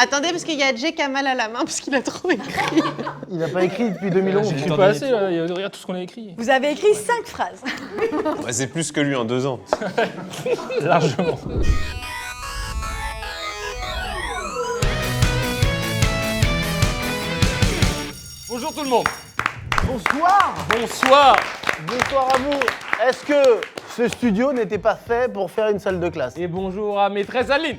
Attendez, parce qu'il y a Jay qui a mal à la main parce qu'il a trop écrit. Il n'a pas écrit depuis 2011. Je suis pas assez, là. Regarde tout ce qu'on a écrit. Vous avez écrit 5 phrases. Bah, c'est plus que lui en 2 ans. Largement. Bonjour tout le monde. Bonsoir. Bonsoir. Bonsoir à vous. Est-ce que ce studio n'était pas fait pour faire une salle de classe? Et bonjour à maîtresse Adeline.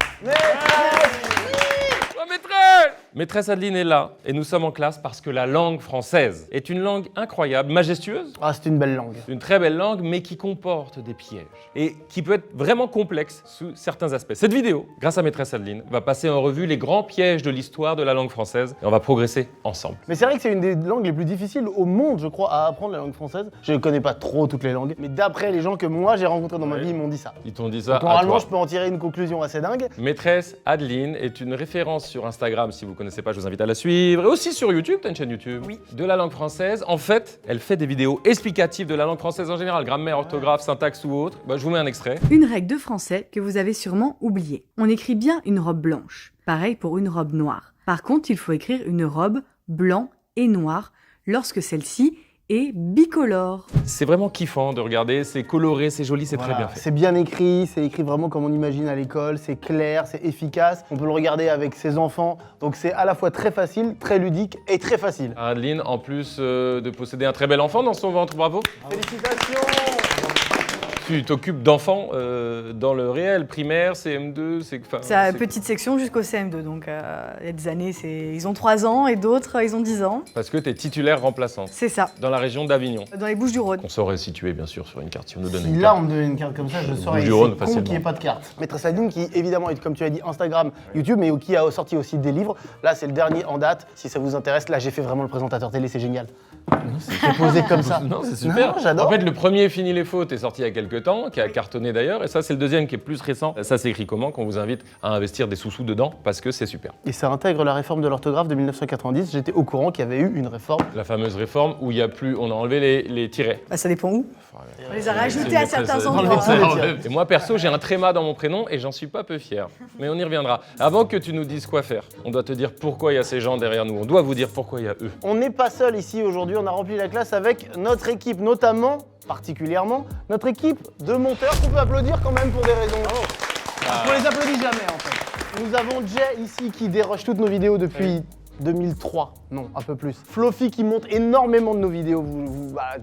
Maîtresse Adeline est là et nous sommes en classe parce que la langue française est une langue incroyable, majestueuse. Ah, c'est une belle langue. Une très belle langue, mais qui comporte des pièges et qui peut être vraiment complexe sous certains aspects. Cette vidéo, grâce à Maîtresse Adeline, va passer en revue les grands pièges de l'histoire de la langue française et on va progresser ensemble. Mais c'est vrai que c'est une des langues les plus difficiles au monde, je crois, à apprendre, la langue française. Je ne connais pas trop toutes les langues, mais d'après les gens que moi j'ai rencontrés dans ma vie, ils m'ont dit ça. Ils t'ont dit ça Donc, à normalement, toi. je peux en tirer une conclusion assez dingue. Maîtresse Adeline est une référence sur Instagram. Si vous ne connaissez pas, je vous invite à la suivre. Et aussi sur YouTube, tu as une chaîne YouTube de la langue française. En fait, elle fait des vidéos explicatives de la langue française en général, grammaire, orthographe, syntaxe ou autre. Bah, je vous mets un extrait. Une règle de français que vous avez sûrement oubliée. On écrit bien une robe blanche. Pareil pour une robe noire. Par contre, il faut écrire une robe blanc et noir lorsque celle-ci est bicolore. C'est vraiment kiffant de regarder, c'est coloré, c'est joli, c'est très bien fait. C'est bien écrit, c'est écrit vraiment comme on imagine à l'école, c'est clair, c'est efficace. On peut le regarder avec ses enfants, donc c'est à la fois très facile, très ludique et très facile. Adeline, en plus de posséder un très bel enfant dans son ventre, bravo. Félicitations! Tu t'occupes d'enfants dans le réel, primaire, CM2, C'est la petite section jusqu'au CM2, donc il y a des années, ils ont 3 ans et d'autres, ils ont 10 ans. Parce que tu es titulaire remplaçante. C'est ça, Dans la région d'Avignon. dans les Bouches-du-Rhône. On saurait situer bien sûr sur une carte si on nous donnait Si une là carte. on me donnait une carte comme ça, je saurais. Bouches-du-Rhône, C'est con facilement. qu'il n'y ait pas de carte. Maîtresse Adeline qui évidemment est, comme tu as dit, Instagram, YouTube, mais qui a sorti aussi des livres. Là c'est le dernier en date, si ça vous intéresse. Là j'ai fait vraiment le présentateur télé, c'est génial. C'est posé comme ça. Non, c'est super. Non, j'adore. En fait, le premier Fini les fautes est sorti il y a quelques temps, qui a cartonné d'ailleurs, et ça c'est le deuxième qui est plus récent. Ça s'écrit comment? Qu'on vous invite à investir des sous-sous dedans parce que c'est super. Et ça intègre la réforme de l'orthographe de 1990. J'étais au courant qu'il y avait eu une réforme. La fameuse réforme où il y a plus, on a enlevé les tirets. Bah, ça dépend où. On les a rajoutés à certains C'est endroits. maîtresse, hein. Et moi perso, j'ai un tréma dans mon prénom et j'en suis pas peu fier. Mais on y reviendra. Avant que tu nous dises quoi faire, on doit te dire pourquoi il y a ces gens derrière nous. On doit vous dire pourquoi il y a eux. On n'est pas seul ici aujourd'hui, on a rempli la classe avec notre équipe, notamment, particulièrement, notre équipe de monteurs qu'on peut applaudir quand même pour des raisons. On les applaudit jamais en fait. Nous avons Jay ici qui déroge toutes nos vidéos depuis 2003, non, un peu plus. Fluffy qui monte énormément de nos vidéos.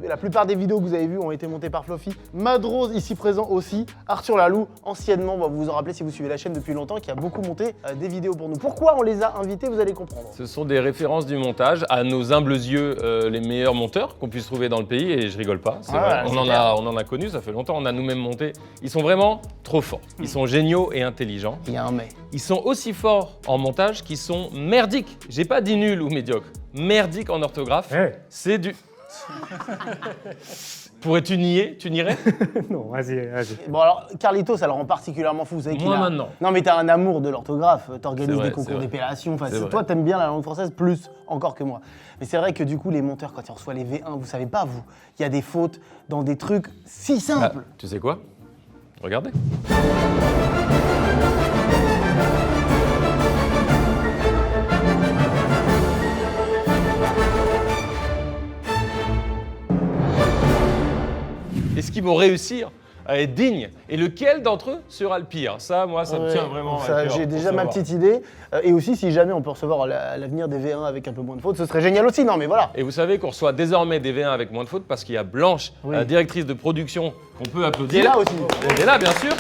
La plupart des vidéos que vous avez vues ont été montées par Fluffy. Madrose ici présent aussi. Arthur Lalou, anciennement, vous vous en rappelez si vous suivez la chaîne depuis longtemps, qui a beaucoup monté des vidéos pour nous. Pourquoi on les a invités, vous allez comprendre. Ce sont des références du montage à nos humbles yeux, les meilleurs monteurs qu'on puisse trouver dans le pays et je rigole pas. C'est vrai. c'est On clair. en a connu, ça fait longtemps, on a nous-mêmes monté. Ils sont vraiment trop forts. Ils sont géniaux et intelligents. Il y a un mais. Ils sont aussi forts en montage qu'ils sont merdiques. J'ai pas dit nul ou médiocre. Merdique en orthographe, c'est du... Pourrais-tu nier? Tu nierais? Non, vas-y. Bon alors, Carlito, ça le rend particulièrement fou. Vous savez qu'il Moi a... maintenant. Non mais t'as un amour de l'orthographe, t'organises C'est vrai, des concours c'est vrai. d'épellation, enfin, C'est vrai. toi t'aimes bien la langue française plus encore que moi. Mais c'est vrai que du coup les monteurs quand ils reçoivent les V1, vous savez pas vous, il y a des fautes dans des trucs si Ah, simples. tu sais quoi? Regardez. Est-ce qu'ils vont réussir à être dignes? Et lequel d'entre eux sera le pire? Ça, moi, ça me Ouais, tient vraiment ça, à cœur j'ai pour déjà ma savoir. petite idée. Et aussi si jamais on peut recevoir à l'avenir des V1 avec un peu moins de fautes, ce serait génial aussi. Non mais voilà. Et vous savez qu'on reçoit désormais des V1 avec moins de fautes parce qu'il y a Blanche, Oui. la directrice de production, qu'on peut applaudir. Qui est là aussi. Elle est là, bien sûr.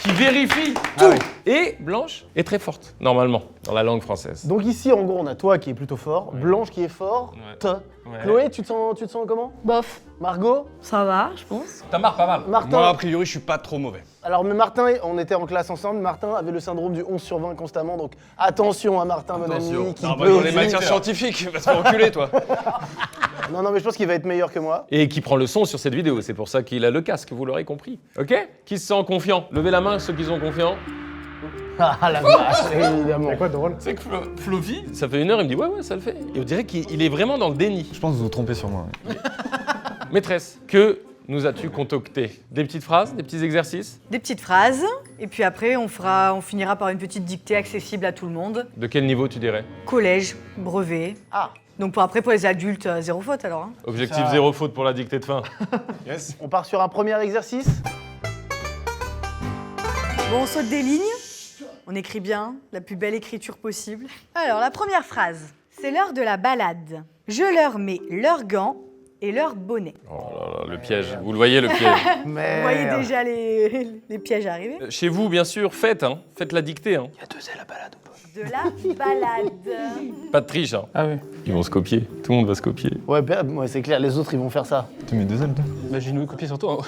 Qui vérifie tout. Ah oui. Et Blanche est très forte, normalement, dans la langue française. Donc ici en gros on a toi qui est plutôt fort, Blanche qui est fort, Ouais. Ouais. Chloé tu te sens comment? Bof, Margot? ça va, je pense. Ça marque pas mal. Martin? Moi, a priori, je suis pas trop mauvais. Alors mais Martin, on était en classe ensemble, Martin avait le syndrome du 11 sur 20 constamment, donc attention à Martin, mon ami, qui Non, peut dans les aussi- matières scientifiques, va te faire enculer, toi. Non, mais je pense qu'il va être meilleur que moi. Et qui prend le son sur cette vidéo, c'est pour ça qu'il a le casque, vous l'aurez compris. Ok? Qui se sent confiant? Levez la main ceux qui sont confiants. Ah la vache, évidemment. C'est quoi de drôle? C'est que Fluffy, ça fait 1 heure, il me dit ouais, ça le fait. Et on dirait qu'il est vraiment dans le déni. Je pense que vous vous trompez sur moi. Maîtresse, que nous as-tu concocté? Des petites phrases, des petits exercices? Des petites phrases Et puis après, on finira par une petite dictée accessible à tout le monde. De quel niveau tu dirais? Collège, brevet. Ah, Donc après, pour les adultes, zéro faute alors. Hein. Objectif Ça- 0 faute pour la dictée de fin. Yes. on part sur un premier exercice. Bon, on saute des lignes. On écrit bien, la plus belle écriture possible. Alors, la première phrase. C'est l'heure de la balade. Je leur mets leurs gants et leurs bonnets. Oh là là, le piège. Vous le voyez, le piège. Mais Vous voyez déjà les pièges arriver. Chez vous, bien sûr, faites la dictée. Hein. Il y a 2 L à balade ou pas? De la balade. Pas de triche. Hein. Ah oui. Ils vont se copier. Tout le monde va se copier. Ouais, ouais, c'est clair, les autres ils vont faire ça. Tu mets 2 ailes, toi. Bah, j'ai une copie sur toi.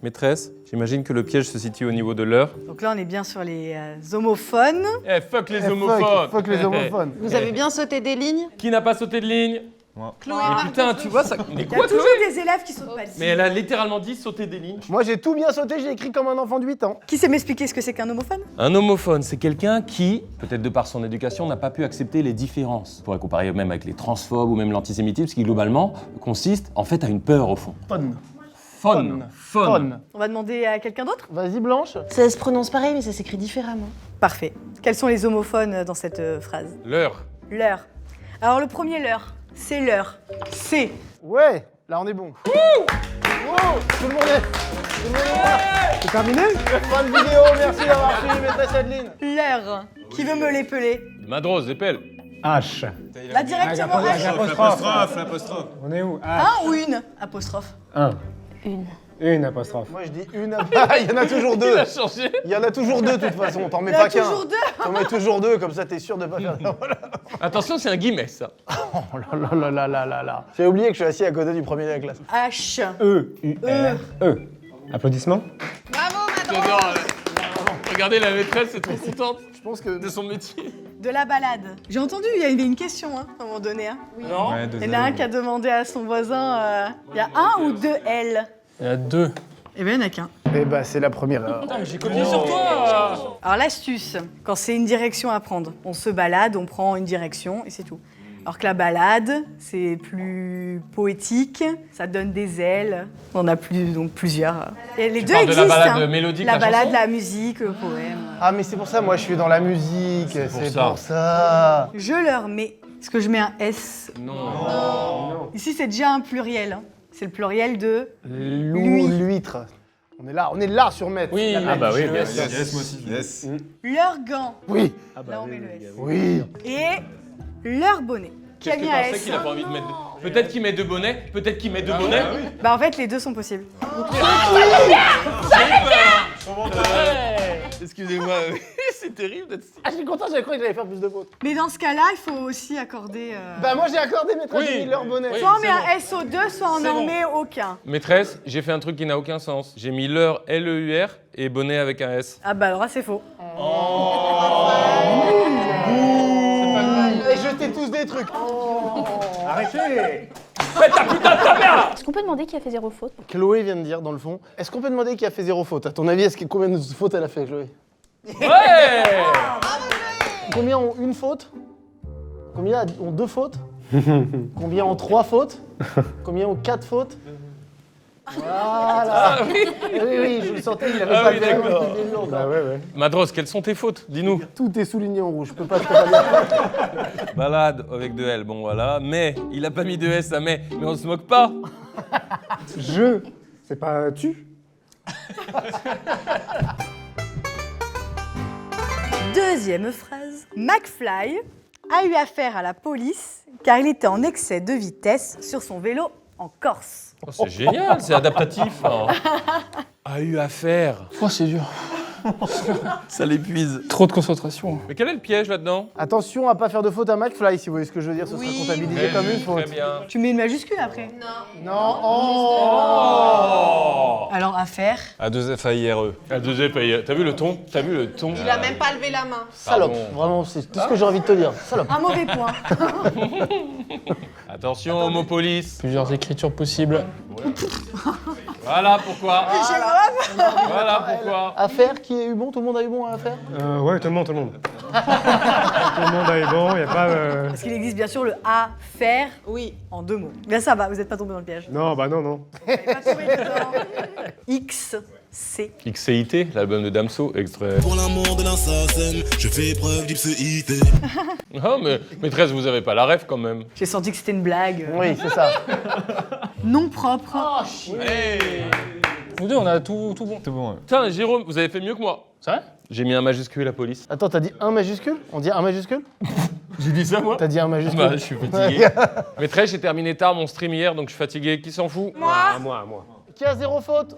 Maîtresse, j'imagine que le piège se situe au niveau de l'heure. Donc là, on est bien sur les homophones. Eh, fuck les Eh, homophones. fuck les homophones. Vous avez bien sauté des lignes? Qui n'a pas sauté de ligne? Chloé, Mais putain, tu vois ça. Mais Il y a quoi, toujours Chloé? des élèves qui sautent pas de Mais elle a littéralement dit sauter des lignes. Moi j'ai tout bien sauté, j'ai écrit comme un enfant de 8 ans. Qui sait m'expliquer ce que c'est qu'un homophone? Un homophone, c'est quelqu'un qui, peut-être de par son éducation, n'a pas pu accepter les différences. On pourrait comparer même avec les transphobes ou même l'antisémitisme, qui globalement consiste en fait à une peur au fond. Fun. Fun. Fun. On va demander à quelqu'un d'autre? Vas-y Blanche. Ça se prononce pareil, mais ça s'écrit différemment. Parfait. Quels sont les homophones dans cette phrase? L'heure. L'heure. Alors le premier l'heure, c'est l'heure. C'est. Ouais, là on est bon. Wow, tout le monde est là. C'est terminé? Fin de vidéo, merci d'avoir suivi maîtresse Adeline. L'heure. Qui veut me l'épeler? Madrose, épelle. H. Là directement H. L'apostrophe. On est où? Un ou une apostrophe? Un. Une apostrophe. Moi je dis une. Ah, il y en a toujours deux. a changé. Il y en a toujours deux de toute façon, t'en mets Il y en a pas qu'un. toujours deux. T'en mets toujours deux, comme ça t'es sûr de pas faire. Voilà. Attention, c'est un guillemet, ça. Oh là là là là là là là. J'ai oublié que je suis assis à côté du premier de la classe. H. E. U. R. E. Applaudissements. Bravo, madame! J'adore. Regardez, la maîtresse est trop contente Je pense que. de son métier. De la balade. J'ai entendu, il y avait une question hein, à un moment donné. Hein. Non. Ouais, Il y en a un qui a demandé à son voisin, il y a un ou deux L? Il y en a deux. Eh bien, il n'y en a qu'un. Eh bah c'est la première heure. J'ai copié sur toi. Alors l'astuce, quand c'est une direction à prendre, on se balade, on prend une direction et c'est tout. Alors que la balade, c'est plus poétique, ça donne des ailes. On a donc plusieurs. Et les deux parles de la existent. balade hein. mélodique, la la balade, chanson la musique, le poème. Ah mais c'est pour ça, moi je suis dans la musique, c'est ça. pour ça. Je leur mets. Est-ce que je mets un S? Non. Ici, c'est déjà un pluriel. Hein. C'est le pluriel de. L'huître. On est là sur maître. Oui. La Ah bah oui, maître. bien sûr. Yes, moi aussi. Yes. Leurs gants. Oui. Là, on met le S. Oui. Et leur bonnet. Qui a Qu'est-ce mis que un t'en sais S? qu'il a pas envie de mettre... Peut-être qu'il met deux bonnets, peut-être qu'il met deux bonnets. Bah en fait, les deux sont possibles. Excusez-moi, c'est terrible d'être... Ah je suis content, j'avais cru que j'allais faire plus de fautes. Mais dans ce cas-là, il faut aussi accorder. Bah moi j'ai accordé maîtresse, j'ai mis leur bonnet. Oui. Soit on met c'est un S aux deux, soit on C'est n'en bon. met aucun. Maîtresse, j'ai fait un truc qui n'a aucun sens. J'ai mis l'heure L-E-U-R et bonnet avec un S. Ah bah alors là, c'est faux. Et jetez tous des trucs. Arrêtez. Est-ce qu'on peut demander qui a fait zéro faute? Chloé vient de dire dans le fond, est-ce qu'on peut demander qui a fait 0 faute? À ton avis, combien de fautes elle a fait Chloé? Ouais. Combien ont une faute? Combien ont 2 fautes? Combien ont 3 fautes? Combien ont 4 fautes? Voilà. Ah oui. Oui, je le sentais, il avait Ah pas oui, le verbe d'accord. depuis le début encore. Bah ouais, ouais. Madros, quelles sont tes fautes? Dis-nous. Tout est souligné en rouge, je peux pas te dire. Balade avec deux L, bon voilà. Mais, il a pas mis deux S à mais on se moque pas. Je. C'est pas tu. Deuxième phrase. McFly a eu affaire à la police car il était en excès de vitesse sur son vélo en Corse. Oh, c'est génial, c'est adaptatif. Hein. A eu affaire. Oh, c'est dur. Ça l'épuise. Trop de concentration. Mais quel est le piège là-dedans? Attention à pas faire de faute à McFly, si vous voyez ce que je veux dire, ce sera comptabilisé comme une faute. Très bien. Tu mets une majuscule après. Non, oh. Alors affaire. A2FAIRE. Ah, deuxième pays. T'as vu le ton? T'as vu le ton? Il a même pas levé la main. Salope, Pardon. vraiment, c'est tout ce que j'ai envie de te dire. Salope. Un mauvais point. Attention, homopolis. Plusieurs écritures possibles. Voilà pourquoi. Voilà pourquoi. Affaire, qui a eu bon? Tout le monde a eu bon à affaire? Ouais, tout le monde. Tout le monde a eu bon, y a pas... Parce qu'il existe bien sûr le à faire Oui. en 2 mots. Bien ça va, vous n'êtes pas tombé dans le piège. Non, bah non. Vous êtes pas tombé dedans. X, C. XCIT, l'album de Damso, extrait. Pour l'amour de l'assassin, je fais preuve d'ipséité. Ah, mais maîtresse, vous avez pas la ref quand même. J'ai senti que c'était une blague. Oui, c'est ça. Nom propre. Nous deux, on a tout bon. C'est bon, ouais. Tiens, Jérôme, vous avez fait mieux que moi. C'est vrai? J'ai mis un majuscule à police. Attends, t'as dit un majuscule? On dit un majuscule? J'ai dit ça, moi? T'as dit un majuscule? Bah, je suis fatigué. Maîtresse, j'ai terminé tard mon stream hier, donc je suis fatigué. Qui s'en fout? Moi. Qui a 0 faute?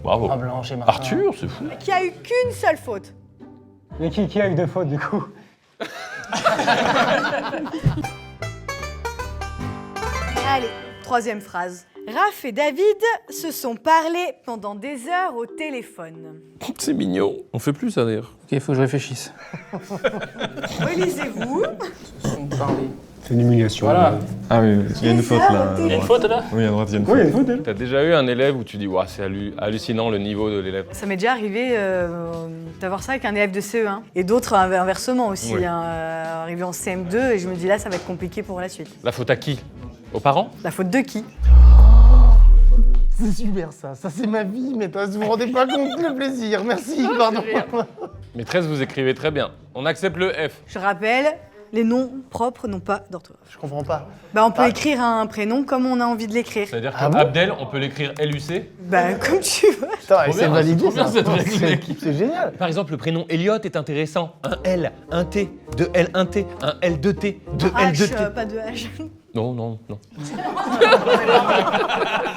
Bravo. Ah, Blanche et Martin. Arthur, c'est fou. Qui a eu qu'une seule faute. Mais qui a eu 2 fautes, du coup? Allez, 3e phrase. Raph et David se sont parlé pendant des heures au téléphone. C'est mignon. On fait plus ça d'ailleurs. Ok, faut que je réfléchisse. Relisez-vous. C'est une humiliation. Ah oui, il y a une faute là. Il y a une faute là? Oui, à droite, il y a une Oui, il y a faute. une faute, elle. T'as déjà eu un élève où tu dis, ouah, c'est hallucinant le niveau de l'élève. Ça m'est déjà arrivé d'avoir ça avec un élève de CE1. Et d'autres inversement aussi, Oui. arrivé en CM2 et je me dis là ça va être compliqué pour la suite. La faute à qui? Aux parents? La faute de qui? C'est super ça. Ça, c'est ma vie, mais toi, vous vous rendez pas compte le plaisir. Merci, pardon. Maîtresse, vous écrivez très bien. On accepte le F. Je rappelle, les noms propres n'ont pas d'orthographe. Je comprends pas. Bah on peut écrire un prénom comme on a envie de l'écrire. C'est-à-dire Ah que bon Abdel, on peut l'écrire LUC. Bah comme tu veux. Putain, et trop c'est bien, validé, c'est trop bien, ça. cette règle, C'est- mec. C'est génial. Par exemple, le prénom Elliot est intéressant. Un L, un T, 2 L, 1 T, un L, 2 T, 2 L, 2 H, T. pas de H. Non, non, non.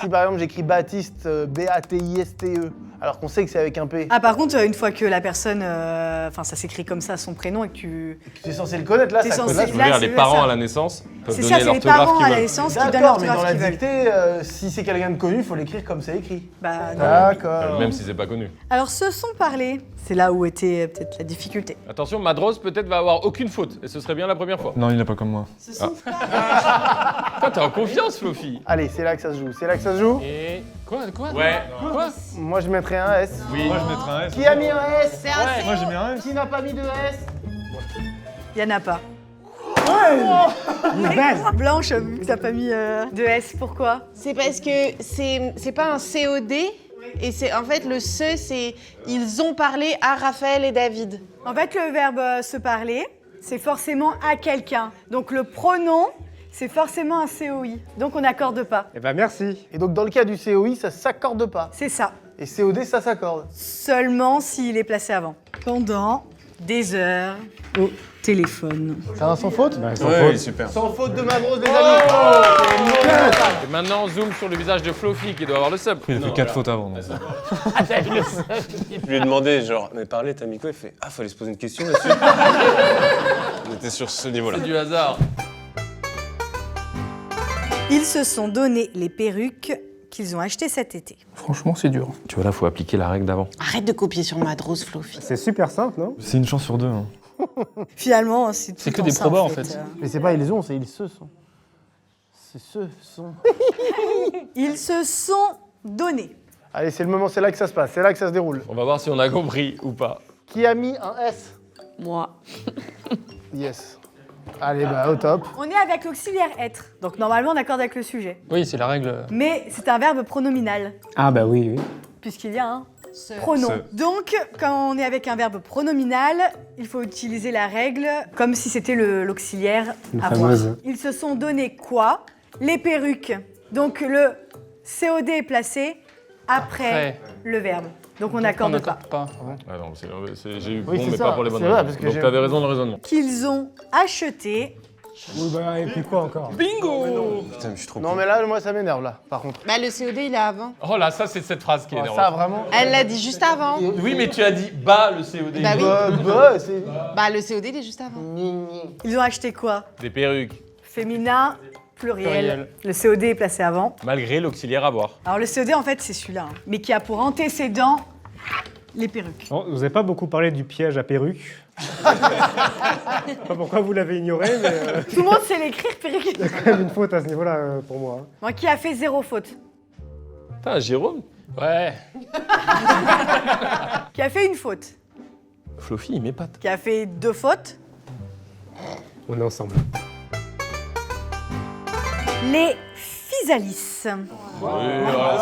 Si par exemple j'écris Baptiste, B-A-T-I-S-T-E, alors qu'on sait que c'est avec un P, Ah par contre, une fois que la personne, enfin ça s'écrit comme ça son prénom et que tu... tu es censé le connaître là, T'es ça censé- connaît. Je veux Là, dire, c'est les parents ça. à la naissance peuvent C'est donner ça, c'est les l'orthographe parents qu'ils à la veulent. naissance qui donnent D'accord, mais dans l'orthographe la qu'ils veulent. dictée, si c'est quelqu'un de connu, il faut l'écrire comme c'est écrit. Bah, non. D'accord. Même si c'est pas connu. Alors se sont parlé, c'est là où était peut-être la difficulté. Attention, Madros peut-être va avoir aucune faute. Et ce serait bien la première fois. Non, il est pas comme moi. Toi, t'es en confiance, Flofi. Allez, c'est là que ça se joue. C'est là que ça se joue. Et... Quoi? Ouais. Quoi? Moi je mettrais un S. Oui. Moi, je mettrais un S. Qui a mis un S? C'est un Moi, j'ai mis un S. Qui n'a pas mis de S? Il y en a pas. Belle. Blanche, vu que t'as pas mis de S, pourquoi? C'est parce que c'est pas un COD. Et c'est en fait le ce, c'est ils ont parlé à Raphaël et David. En fait, le verbe se parler, c'est forcément à quelqu'un. Donc le pronom, c'est forcément un COI. Donc on n'accorde pas. Eh ben merci. Et donc dans le cas du COI, ça s'accorde pas. C'est ça. Et COD, ça s'accorde. Seulement s'il est placé avant. Pendant des heures au téléphone. C'est un sans faute? Bah, sans Ouais, faute. oui, super. Sans faute de Madros, les amis. Et maintenant, on zoom sur le visage de Flofi qui doit avoir le sub. Il a fait 4 fautes avant. donc. Je lui ai demandé, genre, mais parler, t'as mis quoi? Il fait, ah, fallait se poser une question là-dessus. On était sur ce niveau-là. C'est du hasard. Ils se sont donné les perruques qu'ils ont achetées cet été. Franchement, c'est dur. Tu vois, là, faut appliquer la règle d'avant. Arrête de copier sur Madros, Flofi. C'est super simple, non? C'est une chance sur 2. Hein. Finalement, c'est tout C'est que le temps des ça, probas, en fait. Mais c'est pas ils ont, c'est ils se sont. C'est ce sont. Ils se sont donnés. Allez, c'est le moment, c'est là que ça se passe, c'est là que ça se déroule. On va voir si on a compris ou pas. Qui a mis un S? Moi. Yes. Allez, bah au top. On est avec l'auxiliaire être. Donc normalement, on accorde avec le sujet. Oui, c'est la règle. Mais c'est un verbe pronominal, Ah bah oui. puisqu'il y a un Ce. pronom. Ce. Donc, quand on est avec un verbe pronominal, il faut utiliser la règle comme si c'était l'auxiliaire Une avoir. fameuse. Ils se sont donné quoi? Les perruques. Donc le COD est placé après le verbe. Donc on n'accorde pas. pas. Ah non, j'ai eu Oui, bon, c'est mais ça, pas pour les bonnes c'est vrai, raisons. parce que Donc j'ai- t'avais raison dans le raisonnement. Qu'ils ont acheté. Oui, bah, et puis quoi encore? Bingo! Putain, mais je suis trop Non, mais là, moi, ça m'énerve, là, par contre. Bah le COD il est avant. Oh là, ça, c'est cette phrase qui est Oh, énervante. ça, vraiment. Elle l'a dit juste avant. Oui, mais tu as dit bas le COD. Bah oui. C'est. Bah le COD il est juste avant. Ils ont acheté quoi? Des perruques. Féminin, pluriel. Le COD est placé avant. Malgré l'auxiliaire avoir. Alors le COD en fait c'est celui-là, hein, mais qui a pour antécédent les perruques. Bon, vous n'avez pas beaucoup parlé du piège à perruque. Je sais pas pourquoi vous l'avez ignoré, mais Tout le monde sait l'écrire perruque. il y a quand même une faute à ce niveau-là pour moi. hein. Moi qui a fait 0 faute? Putain, Jérôme. Ouais. Qui a fait une faute. Fluffy, il m'épate. Qui a fait 2 fautes. On est ensemble. Les physalis. Oui,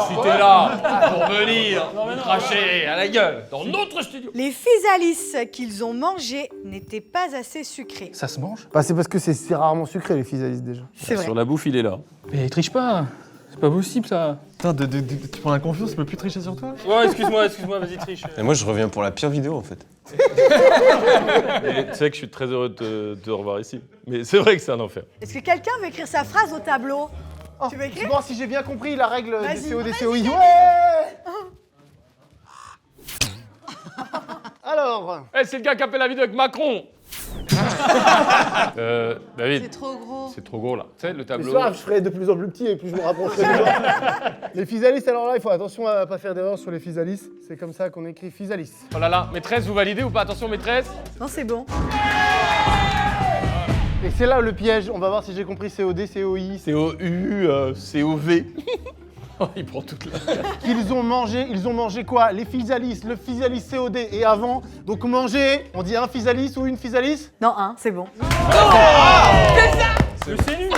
si t'es là pour venir cracher à la gueule dans notre studio. Les physalis qu'ils ont mangés n'étaient pas assez sucrés. Ça se mange? Bah, c'est parce que c'est rarement sucré les physalis déjà. C'est vrai. Sur la bouffe, il est là. Mais triche pas. C'est pas possible ça. Putain, tu prends la confiance, tu peux plus tricher sur toi? Ouais, excuse-moi, vas-y triche. Et moi, je reviens pour la pire vidéo en fait. Et tu sais que je suis très heureux de te revoir ici. Mais c'est vrai que c'est un enfer. Est-ce que quelqu'un veut écrire sa phrase au tableau? Oh, Tu veux écrire? voir si j'ai bien compris la règle Vas-y. des COD, COI. Ouais. Alors, Eh, c'est le gars qui a fait la vidéo avec Macron. David. C'est trop gros. C'est trop gros là. Tu sais, le le tableau. soir, je ferai de plus en plus petit et plus je me rapprocherai du bord. Les physalis, alors là, il faut attention à pas faire d'erreur sur les physalis. C'est comme ça qu'on écrit physalis. Oh là là, maîtresse, vous validez ou pas? Attention, maîtresse. Non, c'est bon. Et c'est là le piège. On va voir si j'ai compris COD, COI. COU, COV. Oh, il prend toute la. Ils ont mangé quoi? Les physalis, le physalis COD et avant. Donc manger, on dit un physalis ou une physalis? Non, c'est bon. C'est nul.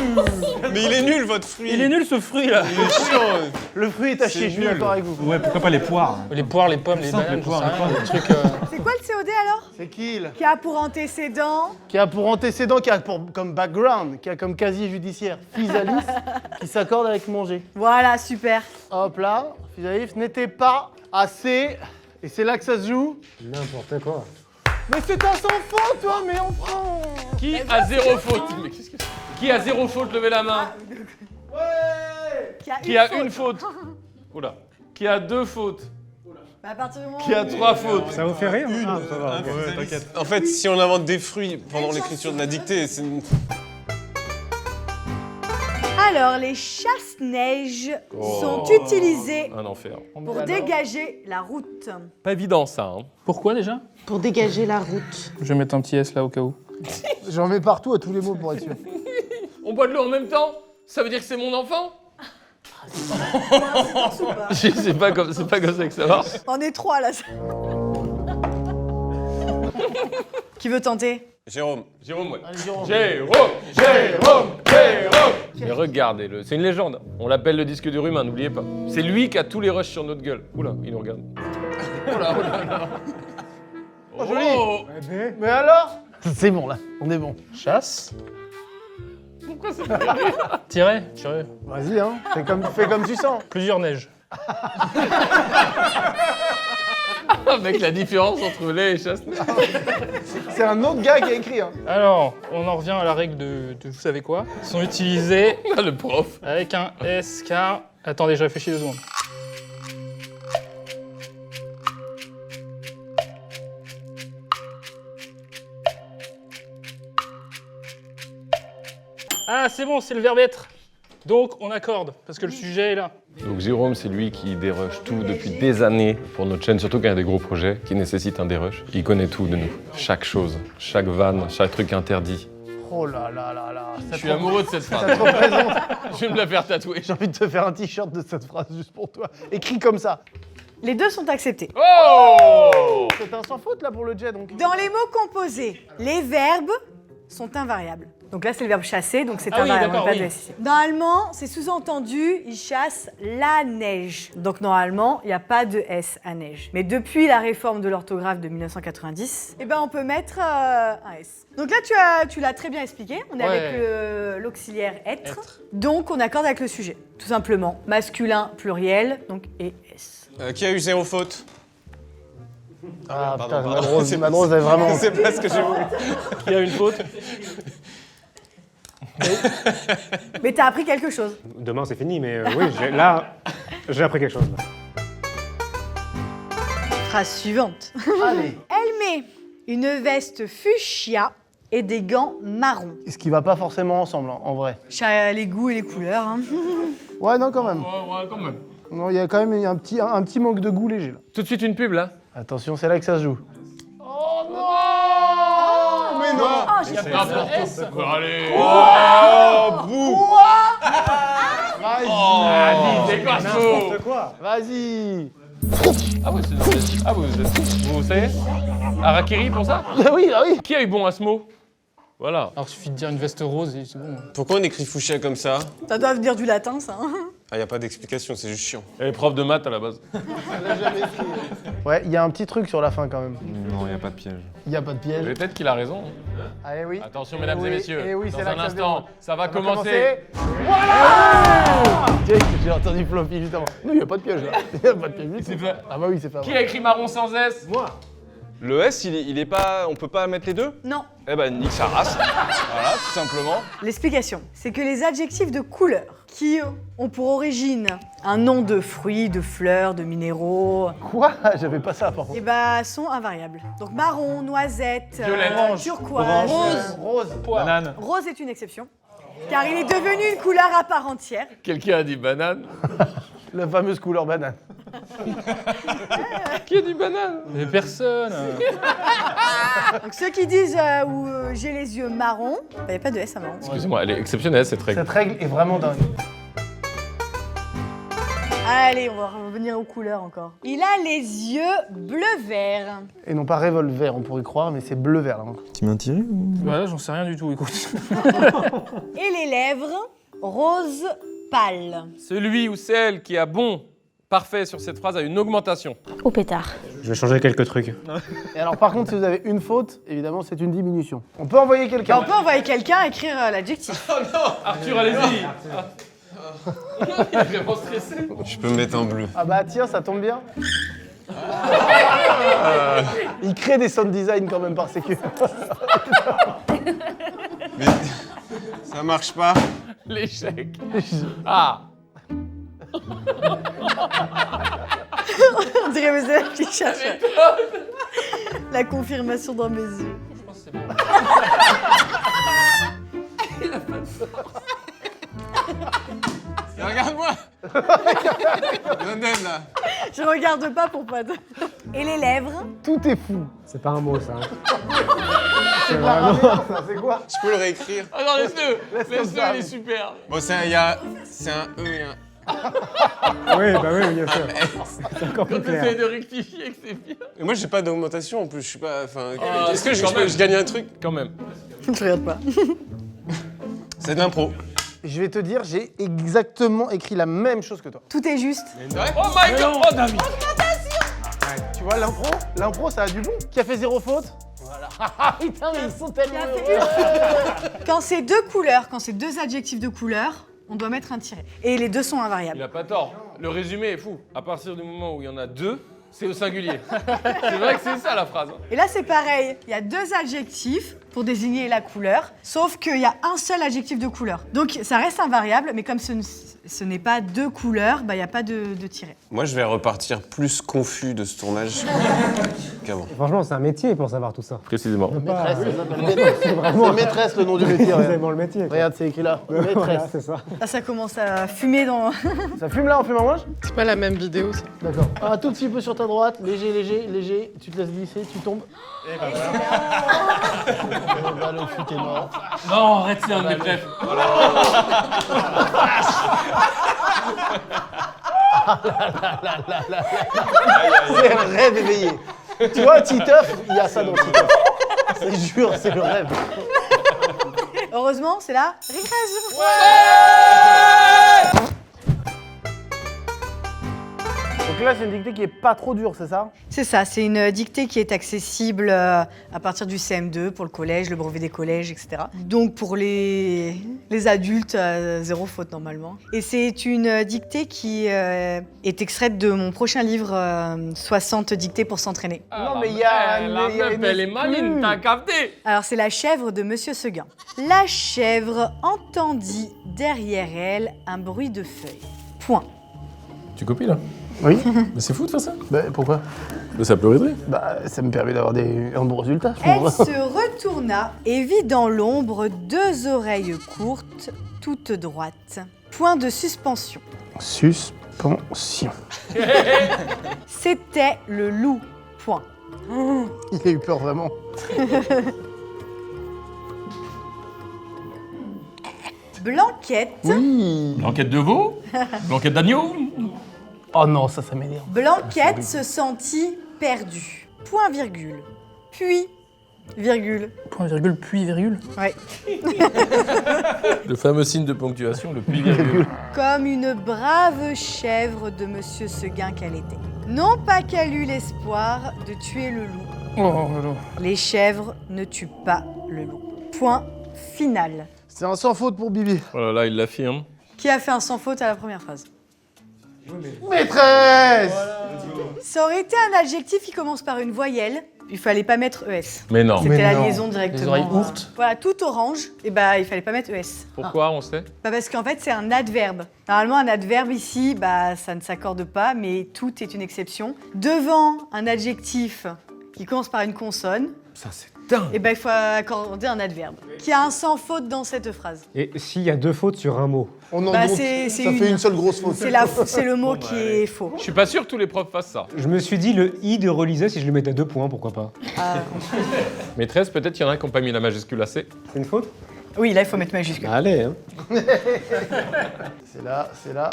Mais il est nul votre fruit. Il est nul ce fruit là. Il est chiant. Le fruit est à chier, je suis d'accord avec vous. Ouais, pourquoi pas les poires? Les poires, les pommes, les simple, bananes, les poires, j'en sais les rien, poires. des trucs. C'est quoi le COD alors? C'est kill. Qui a pour antécédent? Qui a pour antécédent, qui a comme background, qui a comme casier judiciaire physalis, qui s'accorde avec manger. Voilà, super. Hop là, physalis n'était pas assez. Et c'est là que ça se joue. N'importe quoi. Mais c'est un sans faute, toi, mais enfin. Qui a 0 faute? Mais qu'est-ce que c'est? Qui a 0 faute? Levez la main. Ouais. Qui a une faute? Oula. Qui a 2 fautes? Bah, à partir du moment Qui a 3 fautes? Ça vous fait rire? Ah, ça va. Ouais, t'inquiète. En fait, si on invente des fruits pendant l'écriture de la dictée, c'est une... Alors, les chasse-neige Oh. sont utilisés Un enfer. pour dégager la route. Pas évident ça. Hein. Pourquoi déjà? Pour dégager la route. Je vais mettre un petit S là au cas où. J'en mets partout à tous les mots pour être sûr. On boit de l'eau en même temps? Ça veut dire que c'est mon enfant? C'est pas comme ça que ça marche. On est 3 là. Qui veut tenter? Jérôme. Jérôme, ouais. Allez, Jérôme. Jérôme. Mais regardez-le, c'est une légende. On l'appelle le disque dur humain, n'oubliez pas. C'est lui qui a tous les rushs sur notre gueule. Oula, il nous regarde. Oula. Oh, joli. Mais alors? C'est bon là, on est bon. Chasse. Tirer. Vas-y, hein, fais comme tu sens. Plusieurs neiges. Avec la différence entre lait et chasse. C'est un autre gars qui a écrit. Hein. Alors, on en revient à la règle de vous savez quoi. Ils sont utilisés Le prof. avec un S car... Attendez, je réfléchis 2 secondes. Ah, c'est bon, c'est le verbe être. Donc, on accorde, parce que le sujet est là. Donc Jérôme, c'est lui qui dérush tout depuis des années pour notre chaîne, surtout quand il y a des gros projets qui nécessitent un dérush. Il connaît tout de nous. Chaque chose, chaque vanne, chaque truc interdit. Oh là là là là. Je suis amoureux de cette phrase. Ça te représente. Je vais me la faire tatouer. J'ai envie de te faire un t-shirt de cette phrase juste pour toi. Écrit comme ça. Les deux sont acceptés. Oh! C'est un sans faute là pour le jet donc. Dans les mots composés, les verbes sont invariables. Donc là, c'est le verbe chasser, donc c'est Ah oui, invariable. d'accord, pas de oui. S ici. Normalement, c'est sous-entendu, il chasse la neige. Donc normalement, il n'y a pas de S à neige. Mais depuis la réforme de l'orthographe de 1990, eh ben, on peut mettre un S. Donc là, tu l'as très bien expliqué. On est Ouais. avec l'auxiliaire être. Donc on accorde avec le sujet. Tout simplement, masculin, pluriel, donc et S. Qui a eu 0 faute? Ah pardon, putain, pardon. Madrose est vraiment. C'est pas ce que j'ai voulu. Qui a une faute? Mais t'as appris quelque chose. Demain, c'est fini, mais oui, là, j'ai appris quelque chose. Là. Phrase suivante. Allez. Elle met une veste fuchsia et des gants marrons. Ce qui va pas forcément ensemble hein, en vrai. Les goûts et les couleurs. Hein. Ouais non quand même. Ouais, quand même. Non, il y a quand même un petit manque de goût léger là. Tout de suite une pub là. Attention, c'est là que ça se joue. Oh non! Mais non! Oh, j'ai N'importe quoi. Allez. Oh, bouh! Vas-y. c'est quoi ce mot? N'importe quoi. Vas-y. Ah ouais, c'est normal. Ah vous savez? Harakiri pour ça? Oui, ah oui. Qui a eu bon à ce mot? Voilà. Alors, il suffit de dire une veste rose et c'est bon. Pourquoi on écrit fuchsia comme ça? Ça doit venir du latin, ça. Ah, y a pas d'explication, c'est juste chiant. Elle est prof de maths à la base. Ouais, il y a un petit truc sur la fin quand même. Non, y a pas de piège. Il n'y a pas de piège. Peut-être qu'il a raison. Ah, eh oui. Attention, mesdames et oui, messieurs. eh oui, dans c'est là un que ça se instant, déroule. ça va Ça va commencer. Voilà. J'ai entendu Floppy justement. Non, il n'y a pas de piège là. Il n'y a pas de piège. C'est fait. Ah bah oui, c'est pas Qui vrai. a écrit marron sans S? Moi. Le S, il est pas. On peut pas mettre les deux? Non. Eh ben, nique sa race. Voilà, tout simplement. L'explication, c'est que les adjectifs de couleur qui ont pour origine un nom de fruits, de fleurs, de minéraux, Quoi? J'avais pas ça par contre. et bah sont invariables. Donc marron, noisette, Violette. turquoise, Rose. Banane. rose est une exception, car il est devenu une couleur à part entière. Quelqu'un a dit banane? La fameuse couleur banane. Qui a dit banane? Mais personne. Donc ceux qui disent j'ai les yeux marrons, il n'y a pas de S à marron. Excusez-moi, elle est exceptionnelle cette règle. Cette règle est vraiment dingue. Allez, on va revenir aux couleurs encore. Il a les yeux bleu-vert. Et non pas revolver, on pourrait croire, mais c'est bleu-vert là. Tu m'as tiré ou... Bah là, j'en sais rien du tout, écoute. Et les lèvres rose pâle. Celui ou celle qui a bon, parfait sur cette phrase a une augmentation. Au pétard. Je vais changer quelques trucs. Et alors par contre, si vous avez une faute, évidemment, c'est une diminution. On peut envoyer quelqu'un. On peut envoyer quelqu'un écrire l'adjectif. Arthur, allez-y. Il est vraiment stressé. Je peux me mettre en bleu. Ah bah tiens, ça tombe bien. Il crée des sound design quand même par sécu. Mais ça marche pas. L'échec. Ah. On dirait mes élèves qui cherchent la confirmation dans mes yeux. Je pense que c'est bon. Regarde-moi. London là. Je regarde pas pour pas de... Et les lèvres. Tout est fou. C'est pas un mot, ça. C'est vraiment... ça, c'est quoi? Je peux le réécrire. Ah non, laisse-le. Laisse-le, Laisse-le, ça. il est super. Bon, c'est un E et un. Oui, bah oui, bien sûr. C'est encore plus Quand tu essayes clair. de rectifier que c'est bien. Et moi, j'ai pas d'augmentation en plus. Je suis pas. Enfin, Ah, est-ce que quand même. je gagne un truc? Quand même. Je regarde pas. C'est de l'impro. Je vais te dire, j'ai exactement écrit la même chose que toi. Tout est juste. Oh my god. Oh David. Tu vois, l'impro, ça a du bon. Qui a fait zéro faute? Voilà. Putain, mais ils sont tellement heureux. Quand c'est deux couleurs, quand c'est deux adjectifs de couleur, on doit mettre un tiret. Et les deux sont Il invariables. a pas tort. Le résumé est fou. À partir du moment où il y en a deux, c'est au singulier. C'est vrai que c'est ça la phrase. Et là, c'est pareil. Il y a deux adjectifs pour désigner la couleur, sauf qu'il y a un seul adjectif de couleur. Donc, ça reste invariable, mais comme ce n'est pas deux couleurs, bah, il n'y a pas de tiret. Moi, je vais repartir plus confus de ce tournage qu'avant. Franchement, c'est un métier pour savoir tout ça. Précisément. Maîtresse, ça s'appelle maîtresse. C'est maîtresse le nom du métier. C'est Regarde, vraiment le métier. quoi. Regarde, c'est écrit là. Voilà, Maîtresse. c'est ça. Là, ça commence à fumer dans... Ça fume là, on fume en manche? C'est pas la même vidéo, ça. D'accord. Un tout petit peu sur ta droite, léger, léger, léger. Tu te laisses glisser, tu tombes. Et bah voilà. Le fut est mort. Non, arrête, c'est un de mes préfs. C'est un rêve éveillé. Tu vois, Titeuf, il y a ça dans Titeuf. C'est jure, c'est le rêve. Heureusement, c'est la récréation. Donc là, c'est une dictée qui est pas trop dure, c'est ça? C'est ça, c'est une dictée qui est accessible à partir du CM2 pour le collège, le brevet des collèges, etc. Donc pour les adultes, zéro faute normalement. Et c'est une dictée qui est extraite de mon prochain livre, 60 dictées pour s'entraîner. Non, mais il y a... La meuf, elle est maline, t'as capté. Alors c'est la chèvre de Monsieur Seguin. La chèvre entendit derrière elle un bruit de feuilles. Point. Tu copies là? Oui. Mais c'est fou de faire ça. Bah, pourquoi? Mais ça pleurait de rire. Bah, ça me permet d'avoir un bon résultat, je Elle pense. se retourna et vit dans l'ombre deux oreilles courtes, toutes droites. Point de suspension. Suspension. C'était le loup. Point. Il a eu peur, vraiment. Blanquette. Oui. Blanquette de veau. Blanquette d'agneau. Oh non, ça m'énerve. Blanquette se sentit perdue. Point virgule. Puis virgule. Point virgule, puis virgule. Ouais. Le fameux signe de ponctuation, le puis-virgule. Comme une brave chèvre de Monsieur Seguin qu'elle était. Non pas qu'elle eut l'espoir de tuer le loup. Oh là là. Les chèvres ne tuent pas le loup. Point final. C'est un sans faute pour Bibi. Oh là là, il l'affirme. Qui a fait un sans faute à la première phrase? Maîtresse. Ça aurait été un adjectif qui commence par une voyelle. Il fallait pas mettre ES. Mais non. C'était la non. liaison directement. Les oreilles ourtes. Voilà, tout orange, et bah il fallait pas mettre ES. Pourquoi, on sait? Bah parce qu'en fait c'est un adverbe. Normalement un adverbe ici, bah ça ne s'accorde pas, mais tout est une exception. Devant un adjectif qui commence par une consonne, Ça, c'est dingue. et bah il faut accorder un adverbe. Qui a un sans faute dans cette phrase. Et s'il y a 2 fautes sur un mot? On en Bah, compte. c'est Ça fait une. une seule grosse faute. C'est le mot qui est faux. Je suis pas sûr que tous les profs fassent ça. Je me suis dit le i de relisait, si je le mettais à 2 points, pourquoi pas? Ah, Maîtresse, peut-être qu'il y en a qui n'ont pas mis la majuscule assez. C'est une faute? oui, là il faut mettre majuscule. Allez, hein. C'est là, c'est là.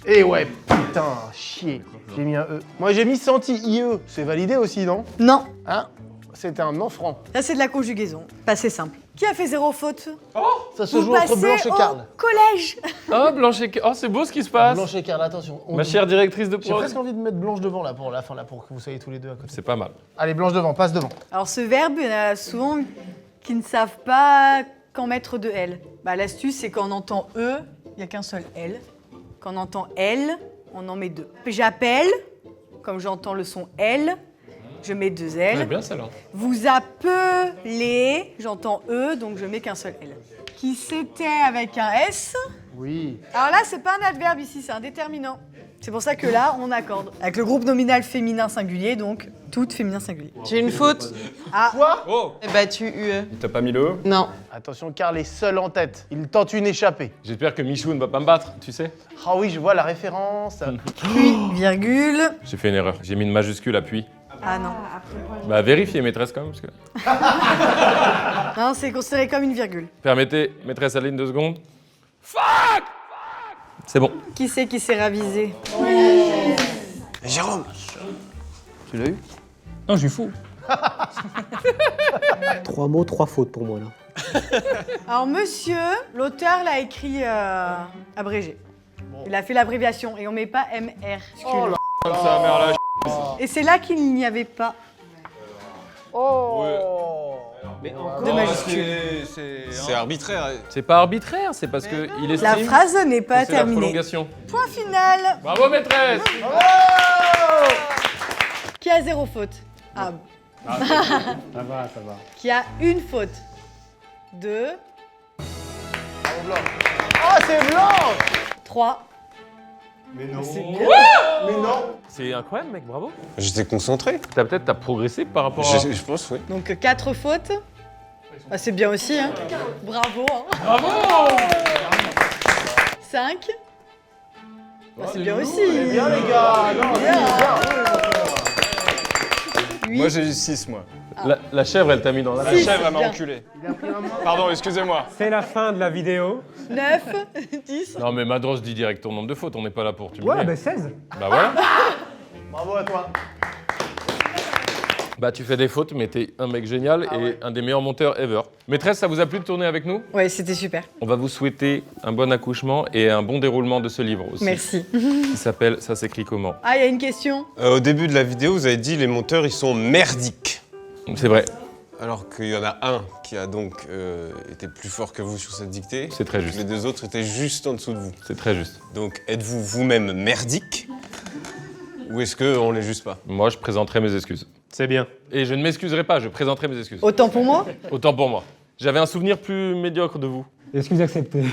Et ouais, putain, chier. J'ai mis un E. Moi j'ai mis senti IE. C'est validé aussi, non? Non, Hein? C'était un non-franc. là c'est de la conjugaison. Pas c'est simple. Qui a fait 0 faute? Ça se Vous joue entre passez Blanche et au Carl. collège. Oh, Blanche et... Oh, c'est beau ce qui se passe. Blanche et Carl, attention. Ma chère directrice de J'ai prod. presque envie de mettre Blanche devant là pour la fin, là, pour que vous soyez tous les deux à côté. C'est pas mal. Allez, Blanche devant, passe devant. Alors ce verbe, il y en a souvent qui ne savent pas quand mettre de L. Bah, l'astuce, c'est quand on entend E, il n'y a qu'un seul L. Quand on entend L, on en met 2. J'appelle, comme j'entends le son L, je mets 2 C'est L. bien celle-là. Vous appelez, j'entends E, donc je mets qu'un seul L. Qui c'était avec un S. Oui. Alors là, c'est pas un adverbe ici, c'est un déterminant. C'est pour ça que là, on accorde. Avec le groupe nominal féminin singulier, donc tout féminin singulier. J'ai une faute. Ah, Quoi? Oh. J'ai battu UE. T'as pas mis le E? Non. Attention, Carl est seul en tête. Il tente une échappée. J'espère que Michou ne va pas me battre, tu sais. Ah oui, je vois la référence. puis, virgule. J'ai fait une erreur. J'ai mis une majuscule à puis. Ah non. Bah, vérifiez, maîtresse, quand même. Parce que... Non, c'est considéré comme une virgule. Permettez, maîtresse Aline, 2 secondes. Fuck! C'est bon. Qui c'est qui s'est ravisé? Jérôme! Tu l'as eu? Non, je suis fou. 3 mots, 3 fautes pour moi, là. Alors, monsieur, l'auteur l'a écrit abrégé. Il a fait l'abréviation et on met pas MR. Oh là. Comme ça, mère là. Et c'est là qu'il n'y avait pas Oh. de majuscule. C'est arbitraire. C'est pas arbitraire, c'est parce que il estime La phrase n'est que pas c'est la terminée. prolongation. Point final. Bravo, maîtresse! Qui a 0 faute? Ah, Ça va, ça va. qui a une faute? 2, Ah, c'est blanc. 3. Mais non. C'est incroyable, mec, bravo. J'étais concentré. T'as progressé par rapport à... Je pense, oui. Donc 4 fautes. Ah, c'est bien aussi, hein. Bravo. Hein. Bravo! 5. c'est bien aussi. Bien les gars. Non, bien. Moi, j'ai eu 6, moi. La chèvre, elle t'a mis dans la... La Six, chèvre, elle m'a bien. enculé. Pardon, excusez-moi. C'est la fin de la vidéo. 9, 10. Non, mais Madros dit direct ton nombre de fautes, on n'est pas là pour Ouais, t'humilier. bah 16. Bah voilà. Bravo à toi. Bah tu fais des fautes, mais t'es un mec génial et un des meilleurs monteurs ever. Maîtresse, ça vous a plu de tourner avec nous? Ouais, c'était super. On va vous souhaiter un bon accouchement et un bon déroulement de ce livre aussi. Merci. Qui s'appelle Ça s'écrit comment? Ah, il y a une question. Au début de la vidéo, vous avez dit les monteurs, ils sont merdiques. C'est vrai, Alors qu'il y en a un qui a donc été plus fort que vous sur cette dictée. c'est très juste. Les 2 autres étaient juste en dessous de vous. C'est très juste. Donc, êtes-vous vous-même merdique? Ou est-ce qu'on l'est juste pas? Moi, je présenterai mes excuses. C'est bien. Et je ne m'excuserai pas, je présenterai mes excuses. Autant pour moi. Autant pour moi. J'avais un souvenir plus médiocre de vous. Excuse acceptée.